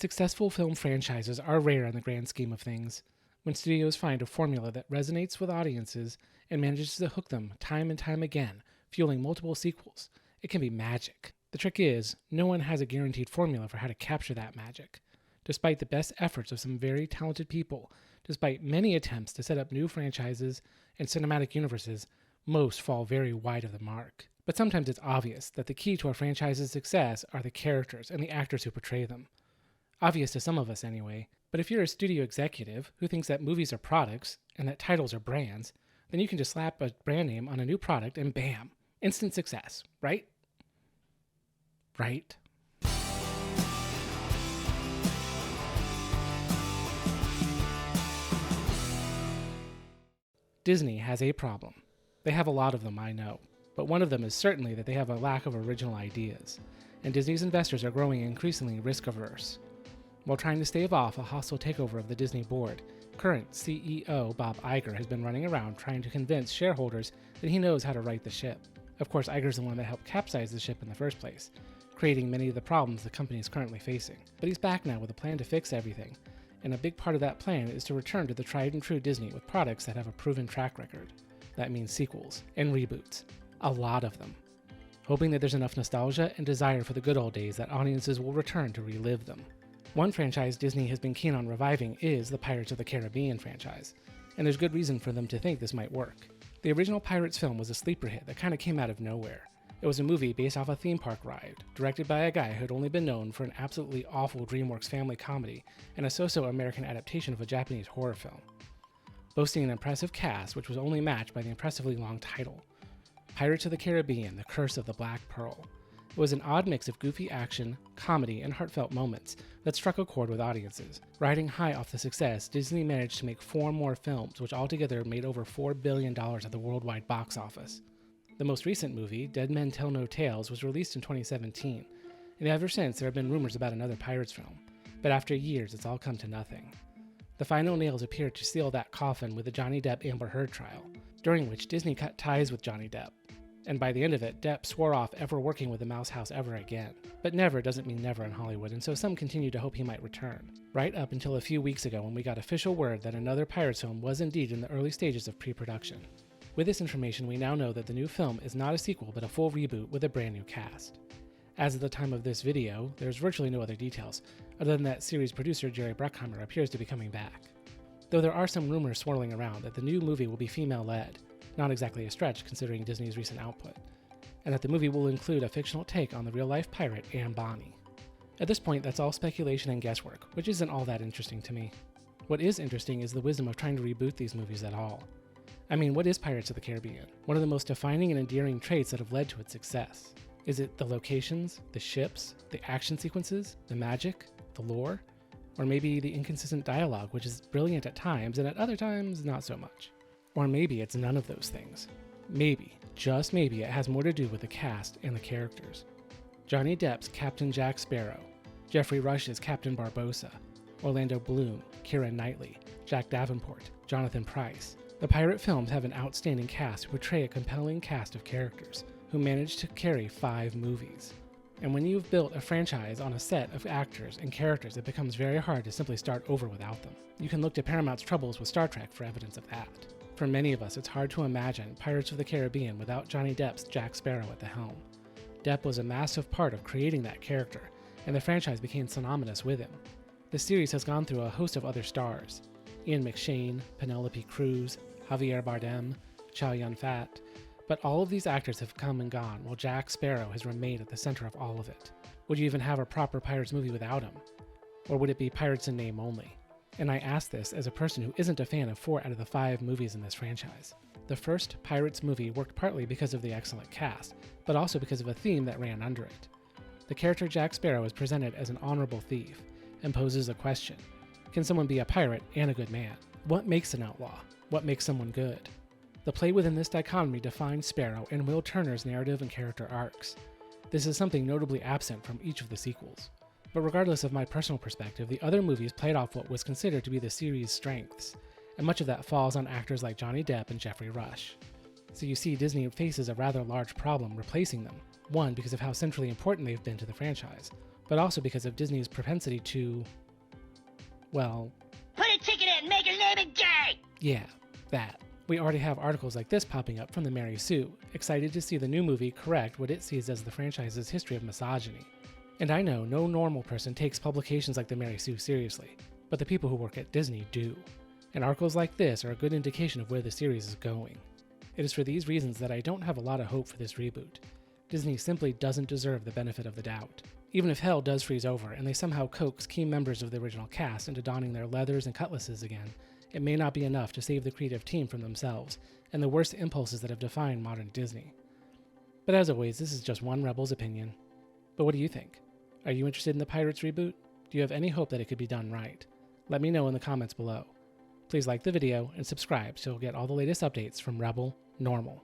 Successful film franchises are rare in the grand scheme of things. When studios find a formula that resonates with audiences and manages to hook them time and time again, fueling multiple sequels, it can be magic. The trick is, no one has a guaranteed formula for how to capture that magic. Despite the best efforts of some very talented people, despite many attempts to set up new franchises and cinematic universes, most fall very wide of the mark. But sometimes it's obvious that the key to a franchise's success are the characters and the actors who portray them. Obvious to some of us anyway, but if you're a studio executive who thinks that movies are products and that titles are brands, then you can just slap a brand name on a new product and bam, instant success, right? Right? Disney has a problem. They have a lot of them, I know, but one of them is certainly that they have a lack of original ideas, and Disney's investors are growing increasingly risk-averse. While trying to stave off a hostile takeover of the Disney board, current CEO Bob Iger has been running around trying to convince shareholders that he knows how to right the ship. Of course, Iger's the one that helped capsize the ship in the first place, creating many of the problems the company is currently facing. But he's back now with a plan to fix everything, and a big part of that plan is to return to the tried and true Disney with products that have a proven track record. That means sequels and reboots. A lot of them. Hoping that there's enough nostalgia and desire for the good old days that audiences will return to relive them. One franchise Disney has been keen on reviving is the Pirates of the Caribbean franchise, and there's good reason for them to think this might work. The original Pirates film was a sleeper hit that kind of came out of nowhere. It was a movie based off a theme park ride, directed by a guy who had only been known for an absolutely awful DreamWorks family comedy and a so-so American adaptation of a Japanese horror film. Boasting an impressive cast, which was only matched by the impressively long title, Pirates of the Caribbean: The Curse of the Black Pearl. It was an odd mix of goofy action, comedy, and heartfelt moments that struck a chord with audiences. Riding high off the success, Disney managed to make 4 more films, which altogether made over $4 billion at the worldwide box office. The most recent movie, Dead Men Tell No Tales, was released in 2017, and ever since there have been rumors about another Pirates film, but after years it's all come to nothing. The final nails appeared to seal that coffin with the Johnny Depp Amber Heard trial, during which Disney cut ties with Johnny Depp. And by the end of it, Depp swore off ever working with the Mouse House ever again. But never doesn't mean never in Hollywood, and so some continue to hope he might return. Right up until a few weeks ago when we got official word that another Pirates film was indeed in the early stages of pre-production. With this information, we now know that the new film is not a sequel but a full reboot with a brand new cast. As of the time of this video, there's virtually no other details, other than that series producer Jerry Bruckheimer appears to be coming back. Though there are some rumors swirling around that the new movie will be female-led, not exactly a stretch considering Disney's recent output, and that the movie will include a fictional take on the real-life pirate Anne Bonny. At this point, that's all speculation and guesswork, which isn't all that interesting to me. What is interesting is the wisdom of trying to reboot these movies at all. I mean, what is Pirates of the Caribbean? One of the most defining and endearing traits that have led to its success. Is it the locations, the ships, the action sequences, the magic, the lore? Or maybe the inconsistent dialogue, which is brilliant at times and at other times not so much? Or maybe it's none of those things. Maybe, just maybe, it has more to do with the cast and the characters. Johnny Depp's Captain Jack Sparrow, Jeffrey Rush's Captain Barbossa, Orlando Bloom, Keira Knightley, Jack Davenport, Jonathan Pryce. The pirate films have an outstanding cast who portray a compelling cast of characters who manage to carry 5 movies. And when you've built a franchise on a set of actors and characters, it becomes very hard to simply start over without them. You can look to Paramount's troubles with Star Trek for evidence of that. For many of us, it's hard to imagine Pirates of the Caribbean without Johnny Depp's Jack Sparrow at the helm. Depp was a massive part of creating that character, and the franchise became synonymous with him. The series has gone through a host of other stars: Ian McShane, Penelope Cruz, Javier Bardem, Chow Yun-fat, but all of these actors have come and gone while Jack Sparrow has remained at the center of all of it. Would you even have a proper Pirates movie without him? Or would it be Pirates in name only? And I ask this as a person who isn't a fan of 4 out of the 5 movies in this franchise. The first Pirates movie worked partly because of the excellent cast, but also because of a theme that ran under it. The character Jack Sparrow is presented as an honorable thief, and poses a question: can someone be a pirate and a good man? What makes an outlaw? What makes someone good? The play within this dichotomy defines Sparrow and Will Turner's narrative and character arcs. This is something notably absent from each of the sequels. But regardless of my personal perspective, the other movies played off what was considered to be the series' strengths, and much of that falls on actors like Johnny Depp and Jeffrey Rush. So you see, Disney faces a rather large problem replacing them. One, because of how centrally important they've been to the franchise, but also because of Disney's propensity to, well... Put a ticket in, make her name it gay! Yeah, that. We already have articles like this popping up from the Mary Sue, excited to see the new movie correct what it sees as the franchise's history of misogyny. And I know no normal person takes publications like the Mary Sue seriously, but the people who work at Disney do. And articles like this are a good indication of where the series is going. It is for these reasons that I don't have a lot of hope for this reboot. Disney simply doesn't deserve the benefit of the doubt. Even if hell does freeze over and they somehow coax key members of the original cast into donning their leathers and cutlasses again, it may not be enough to save the creative team from themselves and the worst impulses that have defined modern Disney. But as always, this is just one rebel's opinion. But what do you think? Are you interested in the Pirates reboot? Do you have any hope that it could be done right? Let me know in the comments below. Please like the video and subscribe so you'll get all the latest updates from Rebel Normal.